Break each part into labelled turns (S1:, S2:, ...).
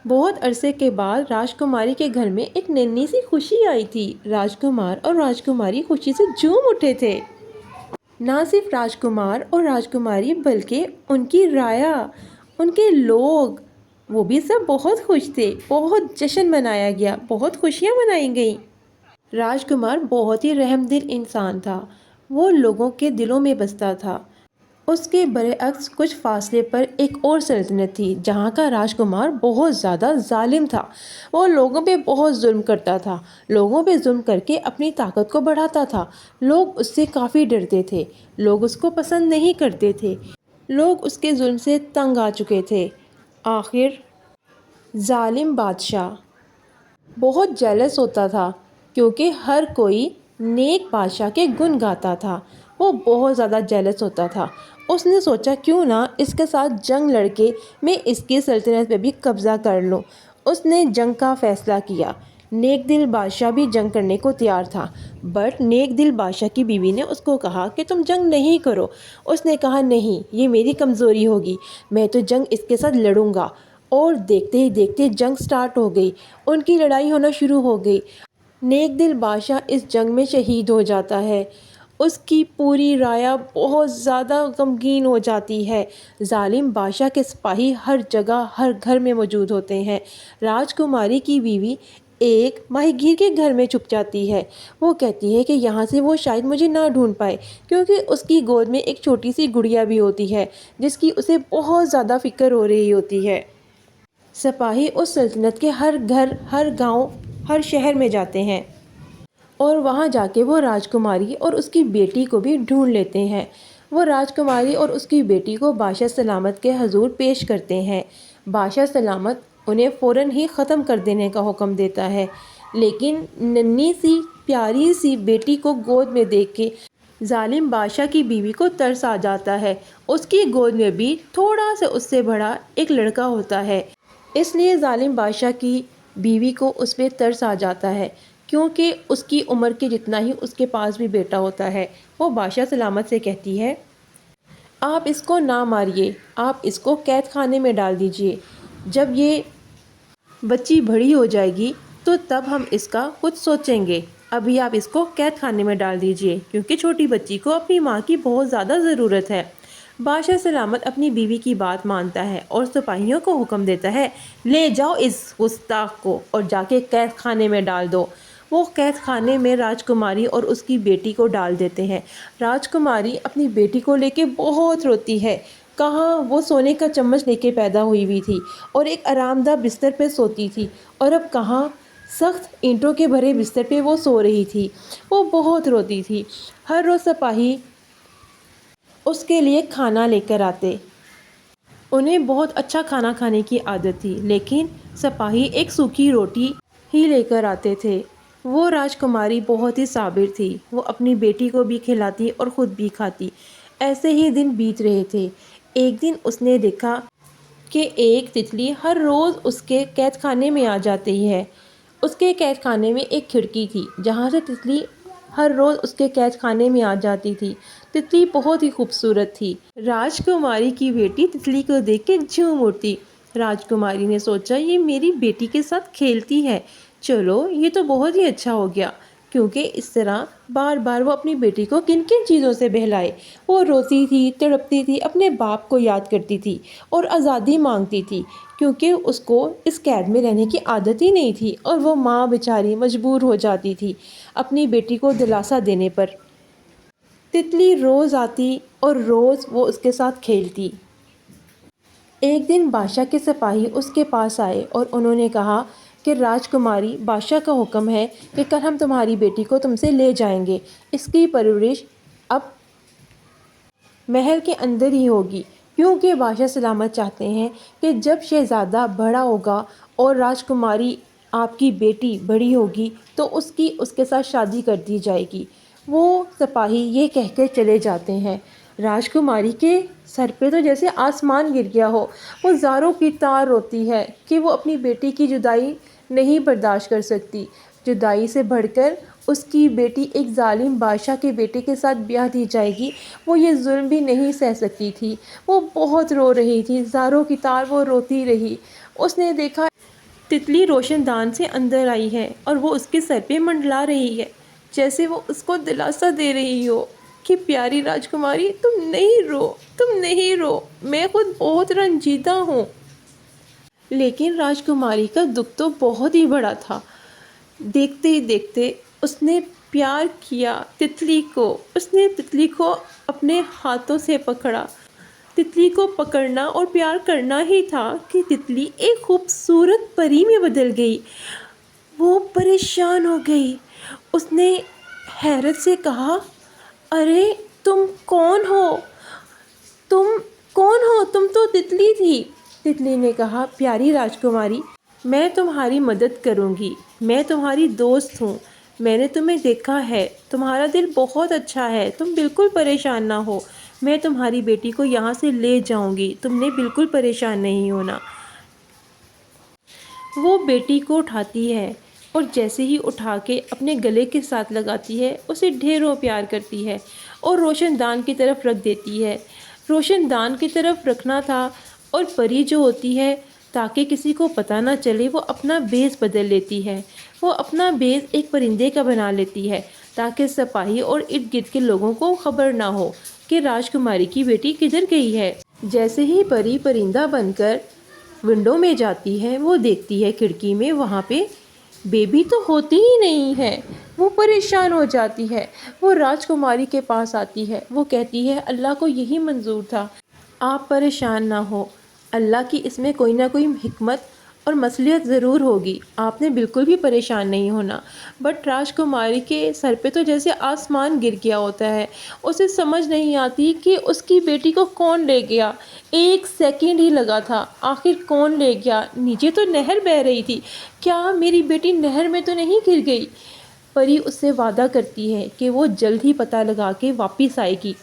S1: بہت عرصے کے بعد راجکماری کے گھر میں ایک ننھی سی خوشی آئی تھی۔ راجکمار اور راجکماری خوشی سے جھوم اٹھے تھے۔ نہ صرف راجکمار اور راجکماری بلکہ ان کی رعایا، ان کے لوگ، وہ بھی سب بہت خوش تھے۔ بہت جشن منایا گیا، بہت خوشیاں منائی گئیں۔ راجکمار بہت ہی رحم دل انسان تھا۔ وہ لوگوں کے دلوں میں بستا تھا۔ اس کے برعکس کچھ فاصلے پر ایک اور سلطنت تھی جہاں کا راجکمار بہت زیادہ ظالم تھا۔ وہ لوگوں پہ بہت ظلم کرتا تھا، لوگوں پہ ظلم کر کے اپنی طاقت کو بڑھاتا تھا۔ لوگ اس سے کافی ڈرتے تھے، لوگ اس کو پسند نہیں کرتے تھے، لوگ اس کے ظلم سے تنگ آ چکے تھے۔ آخر ظالم بادشاہ بہت جیلس ہوتا تھا کیونکہ ہر کوئی نیک بادشاہ کے گن گاتا تھا۔ وہ بہت زیادہ جیلس ہوتا تھا۔ اس نے سوچا کیوں نہ اس کے ساتھ جنگ لڑ کے میں اس کی سلطنت پہ بھی قبضہ کر لوں۔ اس نے جنگ کا فیصلہ کیا۔ نیک دل بادشاہ بھی جنگ کرنے کو تیار تھا، بٹ نیک دل بادشاہ کی بیوی نے اس کو کہا کہ تم جنگ نہیں کرو۔ اس نے کہا نہیں، یہ میری کمزوری ہوگی، میں تو جنگ اس کے ساتھ لڑوں گا۔ اور دیکھتے ہی دیکھتے جنگ سٹارٹ ہو گئی، ان کی لڑائی ہونا شروع ہو گئی۔ نیک دل بادشاہ اس جنگ میں شہید ہو جاتا ہے۔ اس کی پوری رعایا بہت زیادہ غمگین ہو جاتی ہے۔ ظالم بادشاہ کے سپاہی ہر جگہ، ہر گھر میں موجود ہوتے ہیں۔ راجکماری کی بیوی ایک ماہی گیر کے گھر میں چھپ جاتی ہے۔ وہ کہتی ہے کہ یہاں سے وہ شاید مجھے نہ ڈھونڈ پائے، کیونکہ اس کی گود میں ایک چھوٹی سی گڑیا بھی ہوتی ہے جس کی اسے بہت زیادہ فکر ہو رہی ہوتی ہے۔ سپاہی اس سلطنت کے ہر گھر، ہر گاؤں، ہر شہر میں جاتے ہیں اور وہاں جا کے وہ راجکماری اور اس کی بیٹی کو بھی ڈھونڈ لیتے ہیں۔ وہ راجکماری اور اس کی بیٹی کو بادشاہ سلامت کے حضور پیش کرتے ہیں۔ بادشاہ سلامت انہیں فوراً ہی ختم کر دینے کا حکم دیتا ہے، لیکن ننھی سی پیاری سی بیٹی کو گود میں دیکھ کے ظالم بادشاہ کی بیوی کو ترس آ جاتا ہے۔ اس کی گود میں بھی تھوڑا سا اس سے بڑا ایک لڑکا ہوتا ہے، اس لیے ظالم بادشاہ کی بیوی کو اس پہ ترس آ جاتا ہے، کیونکہ اس کی عمر کے جتنا ہی اس کے پاس بھی بیٹا ہوتا ہے۔ وہ بادشاہ سلامت سے کہتی ہے آپ اس کو نہ ماریے، آپ اس کو قید خانے میں ڈال دیجئے۔ جب یہ بچی بڑی ہو جائے گی تو تب ہم اس کا کچھ سوچیں گے، ابھی آپ اس کو قید خانے میں ڈال دیجئے، کیونکہ چھوٹی بچی کو اپنی ماں کی بہت زیادہ ضرورت ہے۔ بادشاہ سلامت اپنی بیوی کی بات مانتا ہے اور سپاہیوں کو حکم دیتا ہے لے جاؤ اس گستاخ کو اور جا کے قید خانے میں ڈال دو۔ وہ قید خانے میں راجکماری اور اس کی بیٹی کو ڈال دیتے ہیں۔ راجکماری اپنی بیٹی کو لے کے بہت روتی ہے۔ کہاں وہ سونے کا چمچ لے کے پیدا ہوئی ہوئی تھی اور ایک آرام دہ بستر پہ سوتی تھی، اور اب کہاں سخت اینٹوں کے بھرے بستر پہ وہ سو رہی تھی۔ وہ بہت روتی تھی۔ ہر روز سپاہی اس کے لیے کھانا لے کر آتے۔ انہیں بہت اچھا کھانا کھانے کی عادت تھی، لیکن سپاہی ایک سوکھی روٹی ہی لے کر آتے تھے۔ وہ راجکماری بہت ہی صابر تھی، وہ اپنی بیٹی کو بھی کھلاتی اور خود بھی کھاتی۔ ایسے ہی دن بیت رہے تھے۔ ایک دن اس نے دیکھا کہ ایک تتلی ہر روز اس کے قید خانے میں آ جاتی ہے۔ اس کے قید خانے میں ایک کھڑکی تھی جہاں سے تتلی ہر روز اس کے قید خانے میں آ جاتی تھی۔ تتلی بہت ہی خوبصورت تھی۔ راجکماری کی بیٹی تتلی کو دیکھ کے جھوم اٹھتی۔ راجکماری نے سوچا یہ میری بیٹی کے ساتھ کھیلتی ہے، چلو یہ تو بہت ہی اچھا ہو گیا، کیونکہ اس طرح بار بار وہ اپنی بیٹی کو کن کن چیزوں سے بہلائے۔ وہ روتی تھی، تڑپتی تھی، اپنے باپ کو یاد کرتی تھی اور آزادی مانگتی تھی، کیونکہ اس کو اس قید میں رہنے کی عادت ہی نہیں تھی، اور وہ ماں بیچاری مجبور ہو جاتی تھی اپنی بیٹی کو دلاسا دینے پر۔ تتلی روز آتی اور روز وہ اس کے ساتھ کھیلتی۔ ایک دن بادشاہ کے سپاہی اس کے پاس آئے اور انہوں نے کہا کہ راجکماری، بادشاہ کا حکم ہے کہ کل ہم تمہاری بیٹی کو تم سے لے جائیں گے، اس کی پرورش اب محل کے اندر ہی ہوگی، کیونکہ بادشاہ سلامت چاہتے ہیں کہ جب شہزادہ بڑا ہوگا اور راجکماری آپ کی بیٹی بڑی ہوگی تو اس کے ساتھ شادی کر دی جائے گی۔ وہ سپاہی یہ کہہ کے چلے جاتے ہیں۔ راجکماری کے سر پہ تو جیسے آسمان گر گیا ہو۔ وہ زاروں کی طرح روتی ہے کہ وہ اپنی بیٹی کی جدائی نہیں برداشت کر سکتی۔ جدائی سے بڑھ کر اس کی بیٹی ایک ظالم بادشاہ کے بیٹے کے ساتھ بیاہ دی جائے گی، وہ یہ ظلم بھی نہیں سہ سکتی تھی۔ وہ بہت رو رہی تھی، زاروں کی طرح وہ روتی رہی۔ اس نے دیکھا تتلی روشن دان سے اندر آئی ہے اور وہ اس کے سر پہ منڈلا رہی ہے، جیسے وہ اس کو دلاسا دے رہی ہو کہ پیاری راجکماری تم نہیں رو، تم نہیں رو، میں خود بہت رنجیدہ ہوں۔ لیکن راجکماری کا دکھ تو بہت ہی بڑا تھا۔ دیکھتے ہی دیکھتے اس نے پیار کیا تتلی کو، اس نے تتلی کو اپنے ہاتھوں سے پکڑا۔ تتلی کو پکڑنا اور پیار کرنا ہی تھا کہ تتلی ایک خوبصورت پری میں بدل گئی۔ وہ پریشان ہو گئی۔ اس نے حیرت سے کہا، ارے تم کون ہو؟ تم کون ہو؟ تم تو تتلی تھی۔ تتلی نے کہا، پیاری راجکماری، میں تمہاری مدد کروں گی، میں تمہاری دوست ہوں، میں نے تمہیں دیکھا ہے، تمہارا دل بہت اچھا ہے، تم بالکل پریشان نہ ہو، میں تمہاری بیٹی کو یہاں سے لے جاؤں گی، تم نے بالکل پریشان نہیں ہونا۔ وہ بیٹی کو اٹھاتی ہے اور جیسے ہی اٹھا کے اپنے گلے کے ساتھ لگاتی ہے، اسے ڈھیروں پیار کرتی ہے اور روشن دان کی طرف رکھ دیتی ہے۔ روشن دان کی طرف رکھنا تھا اور پری جو ہوتی ہے، تاکہ کسی کو پتہ نہ چلے، وہ اپنا بیس بدل لیتی ہے۔ وہ اپنا بیس ایک پرندے کا بنا لیتی ہے تاکہ سپاہی اور ارد گرد کے لوگوں کو خبر نہ ہو کہ راجکماری کی بیٹی کدھر گئی ہے۔ جیسے ہی پری پرندہ بن کر ونڈو میں جاتی ہے، وہ دیکھتی ہے کھڑکی میں، وہاں پہ بیبی تو ہوتی ہی نہیں ہے۔ وہ پریشان ہو جاتی ہے، وہ راجکماری کے پاس آتی ہے، وہ کہتی ہے، اللہ کو یہی منظور تھا، آپ پریشان نہ ہو، اللہ کی اس میں کوئی نہ کوئی حکمت اور مصلحت ضرور ہوگی، آپ نے بالکل بھی پریشان نہیں ہونا۔ بٹ راجکماری کے سر پہ تو جیسے آسمان گر گیا ہوتا ہے، اسے سمجھ نہیں آتی کہ اس کی بیٹی کو کون لے گیا۔ 1 سیکنڈ ہی لگا تھا، آخر کون لے گیا؟ نیچے تو نہر بہہ رہی تھی، کیا میری بیٹی نہر میں تو نہیں گر گئی؟ پری اس سے وعدہ کرتی ہے کہ وہ جلد ہی پتہ لگا کے واپس آئے گی۔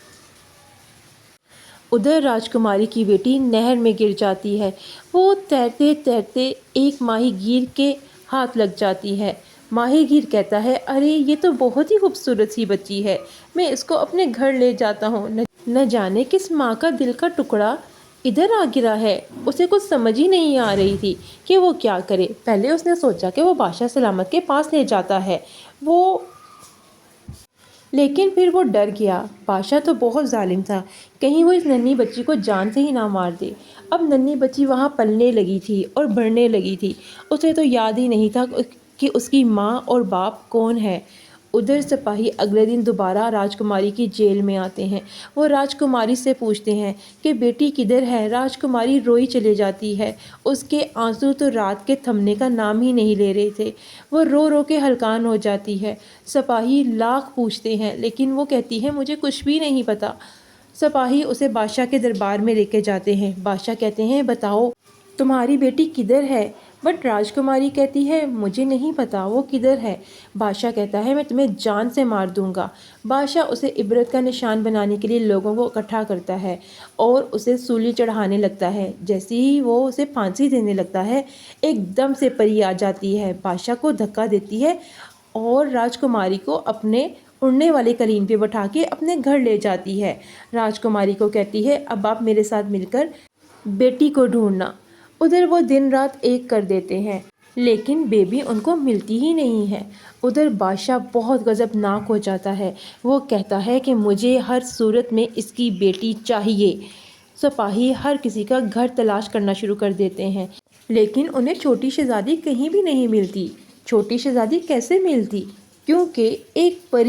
S1: ادھر راجکماری کی بیٹی نہر میں گر جاتی ہے، وہ تیرتے تیرتے ایک ماہی گیر کے ہاتھ لگ جاتی ہے۔ ماہی گیر کہتا ہے، ارے یہ تو بہت ہی خوبصورت سی بچی ہے، میں اس کو اپنے گھر لے جاتا ہوں، نہ جانے کس ماں کا دل کا ٹکڑا ادھر آ گرا ہے۔ اسے کچھ سمجھ ہی نہیں آ رہی تھی کہ وہ کیا کرے۔ پہلے اس نے سوچا کہ وہ بادشاہ سلامت کے پاس لے جاتا ہے، لیکن پھر وہ ڈر گیا۔ بادشاہ تو بہت ظالم تھا، کہیں وہ اس ننھی بچی کو جان سے ہی نہ مار دے۔ اب ننھی بچی وہاں پلنے لگی تھی اور بڑھنے لگی تھی، اسے تو یاد ہی نہیں تھا کہ اس کی ماں اور باپ کون ہے۔ ادھر سپاہی اگلے دن دوبارہ راجکماری کی جیل میں آتے ہیں۔ وہ راجکماری سے پوچھتے ہیں کہ بیٹی کدھر ہے؟ راجکماری روئی چلے جاتی ہے، اس کے آنسو تو رات کے تھمنے کا نام ہی نہیں لے رہے تھے، وہ رو رو کے ہلکان ہو جاتی ہے۔ سپاہی لاکھ پوچھتے ہیں لیکن وہ کہتی ہے، مجھے کچھ بھی نہیں پتا۔ سپاہی اسے بادشاہ کے دربار میں لے کے جاتے ہیں۔ بادشاہ کہتے ہیں، بتاؤ تمہاری بیٹی کدھر ہے؟ بٹ راجکماری کہتی ہے، مجھے نہیں پتا وہ کدھر ہے۔ بادشاہ کہتا ہے، میں تمہیں جان سے مار دوں گا۔ بادشاہ اسے عبرت کا نشان بنانے کے لیے لوگوں کو اکٹھا کرتا ہے اور اسے سولی چڑھانے لگتا ہے۔ جیسے ہی وہ اسے پھانسی دینے لگتا ہے، ایک دم سے پری آ جاتی ہے، بادشاہ کو دھکا دیتی ہے اور راجکماری کو اپنے اڑنے والے قلین پہ بٹھا کے اپنے گھر لے جاتی ہے۔ راجکماری کو کہتی ہے، اب آپ میرے ساتھ مل کر بیٹی کو ڈھونڈنا۔ ادھر وہ دن رات ایک کر دیتے ہیں لیکن بیبی ان کو ملتی ہی نہیں ہے۔ ادھر بادشاہ بہت غضبناک ہو جاتا ہے، وہ کہتا ہے کہ مجھے ہر صورت میں اس کی بیٹی چاہیے۔ سپاہی ہر کسی کا گھر تلاش کرنا شروع کر دیتے ہیں لیکن انہیں چھوٹی شہزادی کہیں بھی نہیں ملتی۔ چھوٹی شہزادی کیسے ملتی؟ کیونکہ ایک پری